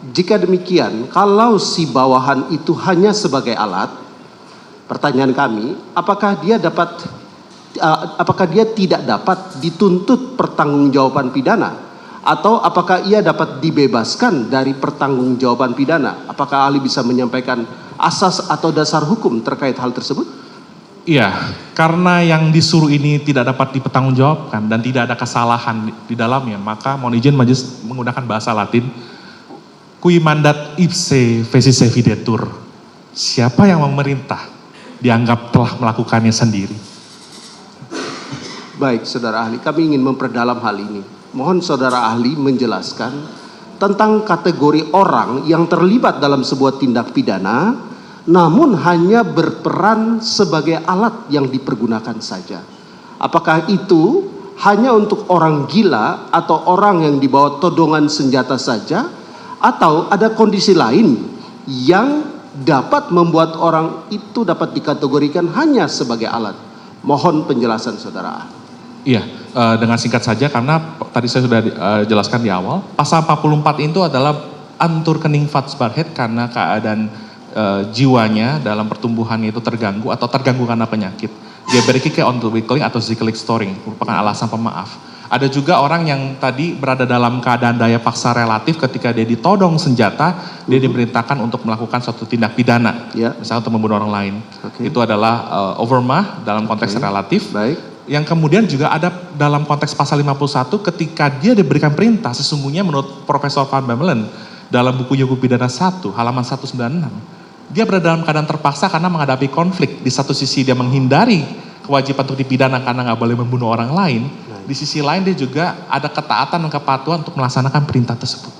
Jika demikian, kalau si bawahan itu hanya sebagai alat, pertanyaan kami, apakah dia tidak dapat dituntut pertanggungjawaban pidana, atau apakah ia dapat dibebaskan dari pertanggungjawaban pidana? Apakah ahli bisa menyampaikan asas atau dasar hukum terkait hal tersebut? Iya, karena yang disuruh ini tidak dapat dipertanggungjawabkan dan tidak ada kesalahan di dalamnya, maka mohon izin majelis menggunakan bahasa Latin, Qui mandat ipse fecisse videtur. Siapa yang memerintah dianggap telah melakukannya sendiri. Baik, saudara ahli, kami ingin memperdalam hal ini. Mohon saudara ahli menjelaskan tentang kategori orang yang terlibat dalam sebuah tindak pidana, namun hanya berperan sebagai alat yang dipergunakan saja. Apakah itu hanya untuk orang gila atau orang yang dibawa todongan senjata saja, atau ada kondisi lain yang dapat membuat orang itu dapat dikategorikan hanya sebagai alat? Mohon penjelasan saudara ahli. Iya, dengan singkat saja karena tadi saya sudah jelaskan di awal, pasal 44 itu adalah antur kening vatsbarhet karena keadaan jiwanya dalam pertumbuhannya itu terganggu atau terganggu karena penyakit. Dia berikik ontwikkeling atau ziklik storing, merupakan alasan pemaaf. Ada juga orang yang tadi berada dalam keadaan daya paksa relatif ketika dia ditodong senjata, dia diperintahkan untuk melakukan suatu tindak pidana, misalnya untuk membunuh orang lain. Itu adalah overmah dalam konteks relatif. Baik. Yang kemudian juga ada dalam konteks pasal 51 ketika dia diberikan perintah, sesungguhnya menurut Profesor Van Bemmelen dalam buku Hukum Pidana 1 halaman 196, dia berada dalam keadaan terpaksa karena menghadapi konflik. Di satu sisi dia menghindari kewajiban untuk dipidana karena nggak boleh membunuh orang lain. Di sisi lain dia juga ada ketaatan dan kepatuhan untuk melaksanakan perintah tersebut.